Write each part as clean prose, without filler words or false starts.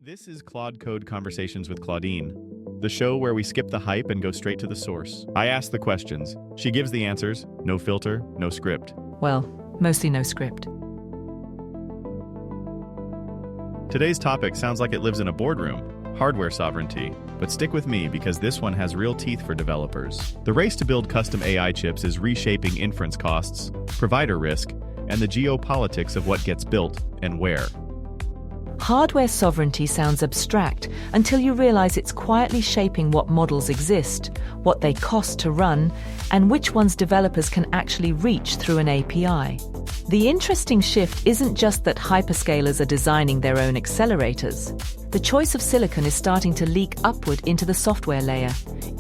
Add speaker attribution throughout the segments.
Speaker 1: This is Claude Code Conversations with Claudine, the show where we skip the hype and go straight to the source. I ask the questions. She gives the answers. No filter, no script.
Speaker 2: Well, mostly no script.
Speaker 1: Today's topic sounds like it lives in a boardroom, hardware sovereignty. But stick with me because this one has real teeth for developers. The race to build custom AI chips is reshaping inference costs, provider risk, and the geopolitics of what gets built and where.
Speaker 2: Hardware sovereignty sounds abstract until you realize it's quietly shaping what models exist, what they cost to run, and which ones developers can actually reach through an API. The interesting shift isn't just that hyperscalers are designing their own accelerators. The choice of silicon is starting to leak upward into the software layer,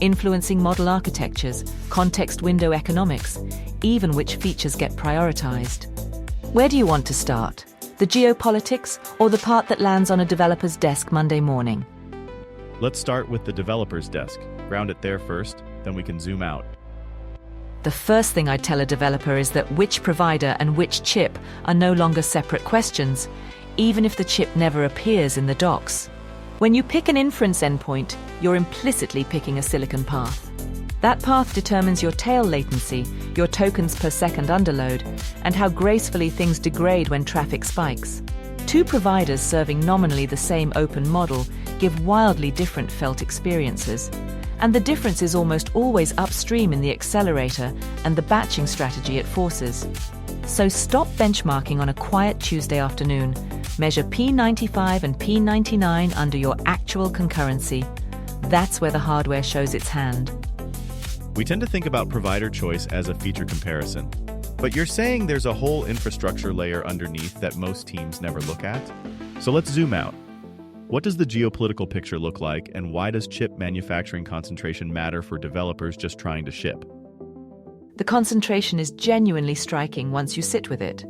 Speaker 2: influencing model architectures, context window economics, even which features get prioritized. Where do you want to start? The geopolitics, or the part that lands on a developer's desk Monday morning?
Speaker 1: Let's start with the developer's desk. Ground it there first, then we can zoom out.
Speaker 2: The first thing I'd tell a developer is that which provider and which chip are no longer separate questions, even if the chip never appears in the docs. When you pick an inference endpoint, you're implicitly picking a silicon path. That path determines your tail latency, your tokens per second underload, and how gracefully things degrade when traffic spikes. Two providers serving nominally the same open model give wildly different felt experiences. And the difference is almost always upstream in the accelerator and the batching strategy it forces. So stop benchmarking on a quiet Tuesday afternoon. Measure P95 and P99 under your actual concurrency. That's where the hardware shows its hand.
Speaker 1: We tend to think about provider choice as a feature comparison. But you're saying there's a whole infrastructure layer underneath that most teams never look at? So let's zoom out. What does the geopolitical picture look like, and why does chip manufacturing concentration matter for developers just trying to ship?
Speaker 2: The concentration is genuinely striking once you sit with it.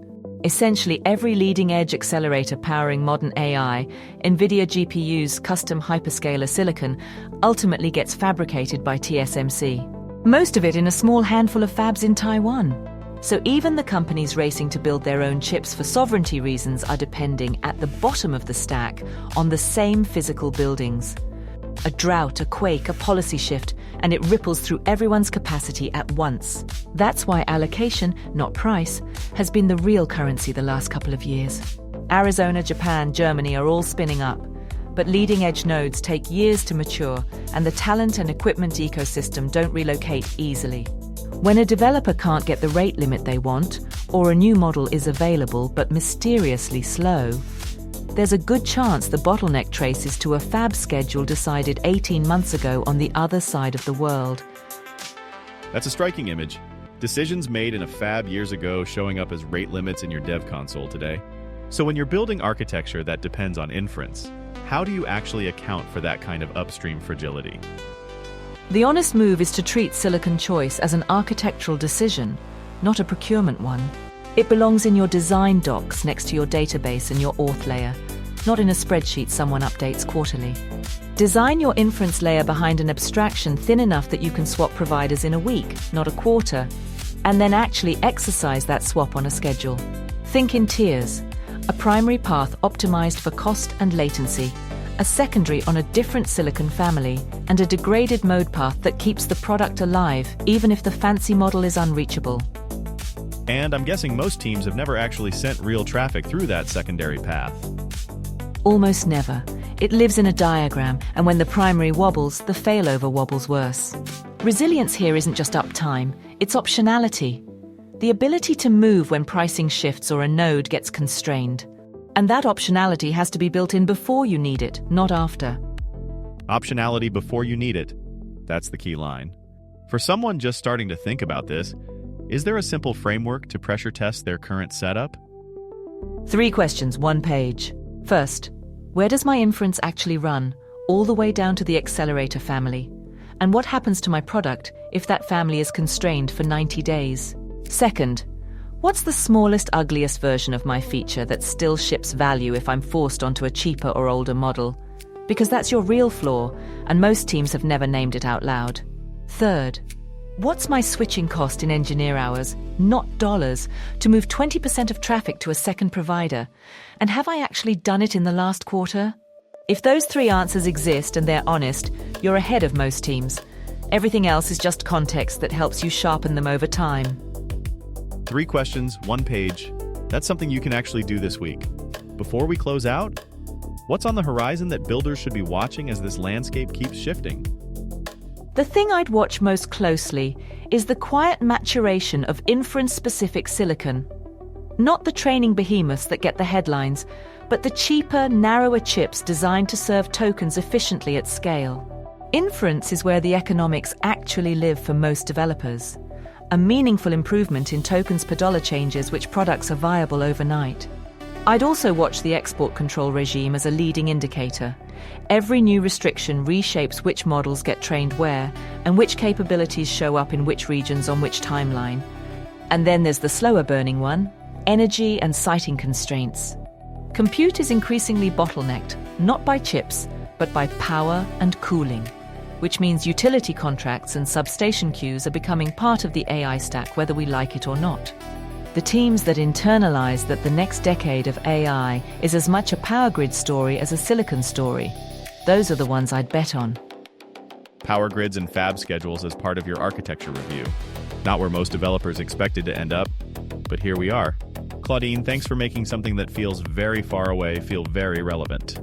Speaker 2: Essentially, every leading-edge accelerator powering modern AI, NVIDIA GPUs, custom hyperscaler silicon, ultimately gets fabricated by TSMC. Most of it in a small handful of fabs in Taiwan. So even the companies racing to build their own chips for sovereignty reasons are depending at the bottom of the stack on the same physical buildings. A drought, a quake, a policy shift, and it ripples through everyone's capacity at once. That's why allocation, not price, has been the real currency the last couple of years. Arizona, Japan, Germany are all spinning up. But leading-edge nodes take years to mature, and the talent and equipment ecosystem don't relocate easily. When a developer can't get the rate limit they want, or a new model is available but mysteriously slow, there's a good chance the bottleneck traces to a fab schedule decided 18 months ago on the other side of the world.
Speaker 1: That's a striking image. Decisions made in a fab years ago showing up as rate limits in your dev console today. So when you're building architecture that depends on inference, how do you actually account for that kind of upstream fragility?
Speaker 2: The honest move is to treat silicon choice as an architectural decision, not a procurement one. It belongs in your design docs next to your database and your auth layer, not in a spreadsheet someone updates quarterly. Design your inference layer behind an abstraction thin enough that you can swap providers in a week, not a quarter, and then actually exercise that swap on a schedule. Think in tiers. A primary path optimized for cost and latency, a secondary on a different silicon family, and a degraded mode path that keeps the product alive even if the fancy model is unreachable.
Speaker 1: And I'm guessing most teams have never actually sent real traffic through that secondary path.
Speaker 2: Almost never. It lives in a diagram, and when the primary wobbles, the failover wobbles worse. Resilience here isn't just uptime, it's optionality. The ability to move when pricing shifts or a node gets constrained. And that optionality has to be built in before you need it, not after.
Speaker 1: Optionality before you need it. That's the key line. For someone just starting to think about this, is there a simple framework to pressure test their current setup?
Speaker 2: 3 questions, 1 page. First, where does my inference actually run, all the way down to the accelerator family? And what happens to my product if that family is constrained for 90 days? Second, what's the smallest, ugliest version of my feature that still ships value if I'm forced onto a cheaper or older model? Because that's your real flaw, and most teams have never named it out loud. Third, what's my switching cost in engineer hours, not dollars, to move 20% of traffic to a second provider? And have I actually done it in the last quarter? If those three answers exist and they're honest, you're ahead of most teams. Everything else is just context that helps you sharpen them over time.
Speaker 1: 3 questions, 1 page. That's something you can actually do this week. Before we close out, what's on the horizon that builders should be watching as this landscape keeps shifting?
Speaker 2: The thing I'd watch most closely is the quiet maturation of inference-specific silicon. Not the training behemoths that get the headlines, but the cheaper, narrower chips designed to serve tokens efficiently at scale. Inference is where the economics actually live for most developers. A meaningful improvement in tokens per dollar changes which products are viable overnight. I'd also watch the export control regime as a leading indicator. Every new restriction reshapes which models get trained where and which capabilities show up in which regions on which timeline. And then there's the slower burning one, energy and siting constraints. Compute is increasingly bottlenecked, not by chips, but by power and cooling, which means utility contracts and substation queues are becoming part of the AI stack whether we like it or not. The teams that internalize that the next decade of AI is as much a power grid story as a silicon story, those are the ones I'd bet on.
Speaker 1: Power grids and fab schedules as part of your architecture review. Not where most developers expected to end up, but here we are. Claudine, thanks for making something that feels very far away feel very relevant.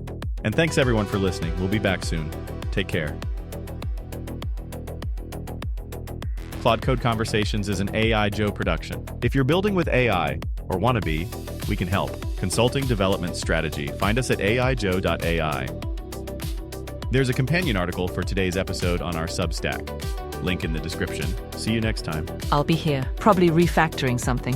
Speaker 1: And thanks everyone for listening. We'll be back soon. Take care. Claude Code Conversations is an AI Joe production. If you're building with AI, or want to be, we can help. Consulting Development Strategy. Find us at aijoe.ai. There's a companion article for today's episode on our Substack. Link in the description. See you next time.
Speaker 2: I'll be here, probably refactoring something.